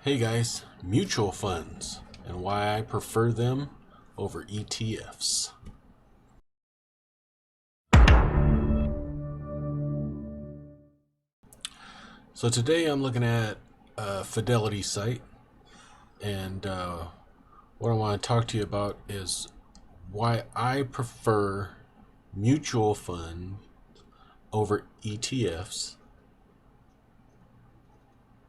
Hey guys, mutual funds and why I prefer them over ETFs. So today I'm looking at a Fidelity site, and what I want to talk to you about is why I prefer mutual funds over ETFs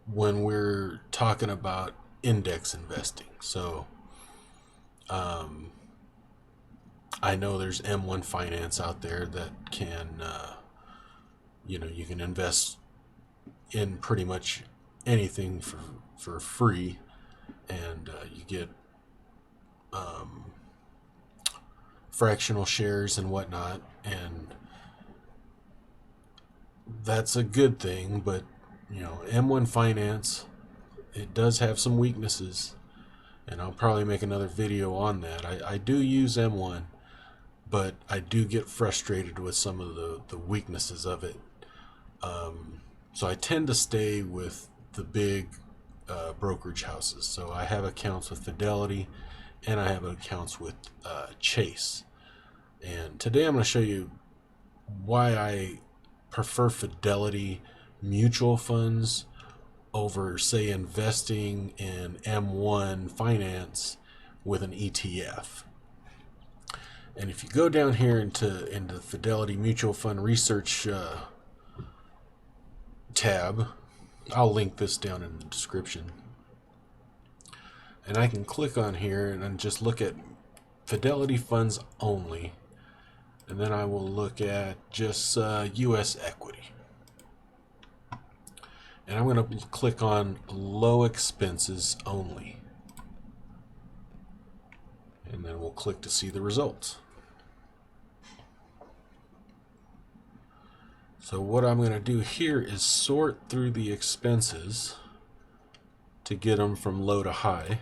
when we're talking about index investing. So I know there's M1 Finance out there that can, you can invest in pretty much anything for free, and you get fractional shares and whatnot, and that's a good thing. But M1 Finance, it does have some weaknesses, and I'll probably make another video on that. I do use M1, but I do get frustrated with some of the weaknesses of it. So I tend to stay with the big brokerage houses. So I have accounts with Fidelity, and I have accounts with Chase. And today I'm going to show you why I prefer Fidelity mutual funds over, say, investing in M1 Finance with an ETF. And if you go down here into Fidelity Mutual Fund Research tab, I'll link this down in the description, and I can click on here and then just look at Fidelity funds only, and then I will look at just US equity, and I'm going to click on low expenses only, and then we'll click to see the results. So what I'm going to do here is sort through the expenses to get them from low to high.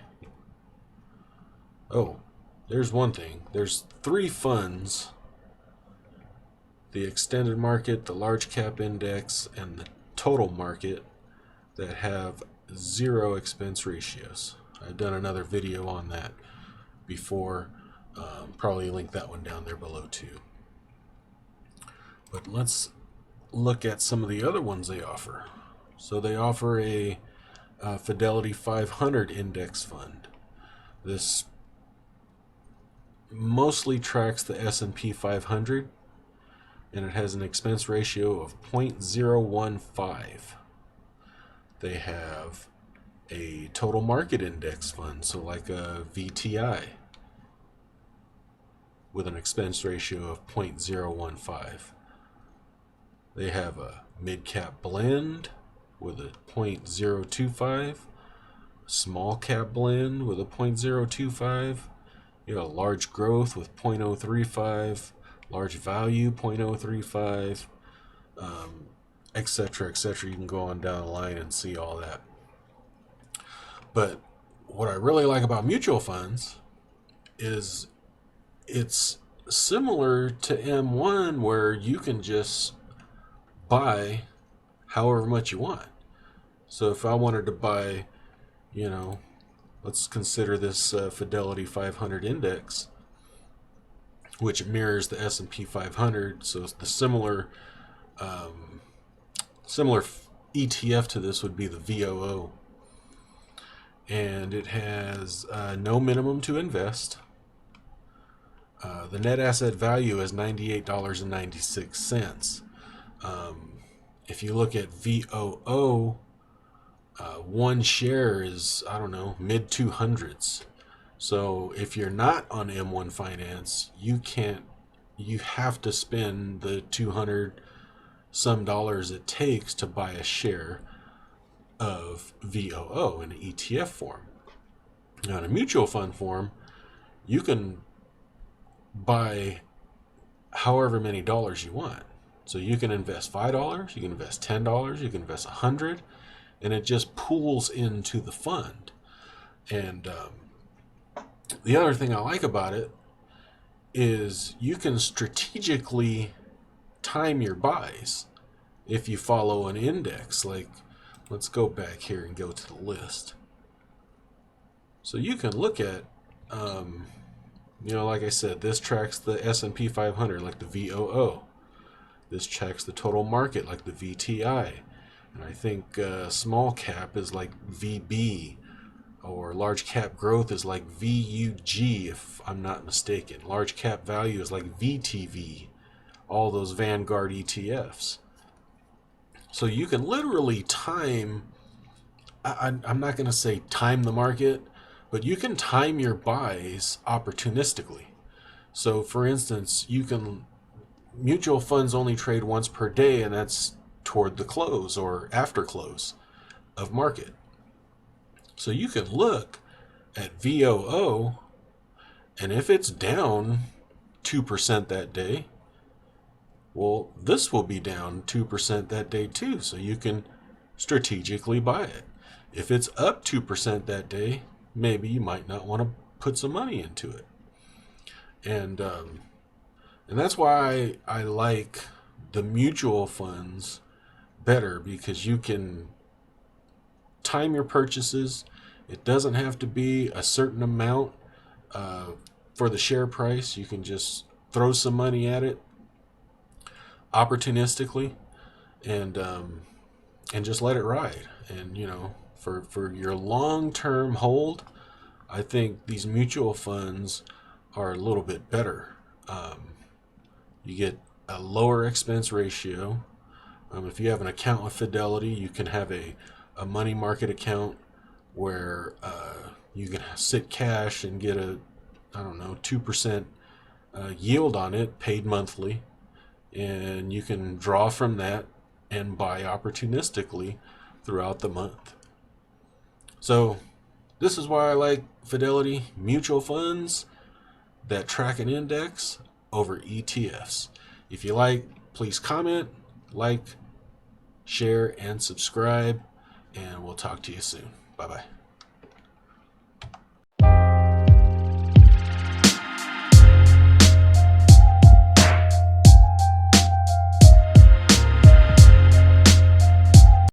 Oh, there's one thing. There's 3 funds: the extended market, the large cap index, and the total market, that have 0 expense ratios. I've done another video on that before. Probably link that one down there below too. But let's look at some of the other ones they offer. So they offer a Fidelity 500 index fund. This mostly tracks the S&P 500, and it has an expense ratio of 0.015. They have a total market index fund, so like a VTI, with an expense ratio of 0.015. They have a mid-cap blend with a 0.025, small cap blend with a 0.025, you have a large growth with 0.035, large value 0.035, etc., etc. You can go on down the line and see all that. But what I really like about mutual funds is it's similar to M1, where you can just buy however much you want. So if I wanted to buy, let's consider this Fidelity 500 index, which mirrors the S&P 500. So the similar ETF to this would be the VOO, and it has no minimum to invest. The net asset value is $98.96. If you look at VOO, one share is, I don't know, mid 200s. So if you're not on M1 Finance, you have to spend the 200 some dollars it takes to buy a share of VOO in an ETF form. Now in a mutual fund form, you can buy however many dollars you want. So you can invest $5, you can invest $10, you can invest $100, and it just pools into the fund. And the other thing I like about it is you can strategically time your buys if you follow an index. Like, let's go back here and go to the list. So you can look at, like I said, this tracks the S&P 500 like the VOO. This checks the total market like the VTI. And I think small cap is like VB, or large cap growth is like VUG, if I'm not mistaken. Large cap value is like VTV, all those Vanguard ETFs. So you can literally time, I'm not going to say time the market, but you can time your buys opportunistically. So for instance, mutual funds only trade once per day, and that's toward the close or after close of market. So you can look at VOO, and if it's down 2% that day, well, this will be down 2% that day too, so you can strategically buy it. If it's up 2% that day, maybe you might not want to put some money into it. And that's why I like the mutual funds better, because you can time your purchases. It doesn't have to be a certain amount for the share price. You can just throw some money at it opportunistically and just let it ride. And for your long-term hold, I think these mutual funds are a little bit better. You get a lower expense ratio. If you have an account with Fidelity, you can have a money market account where you can sit cash and get a 2% yield on it, paid monthly, and you can draw from that and buy opportunistically throughout the month. So this is why I like Fidelity mutual funds that track an index over ETFs. If you like, please comment, like, share, and subscribe, and we'll talk to you soon. Bye-bye.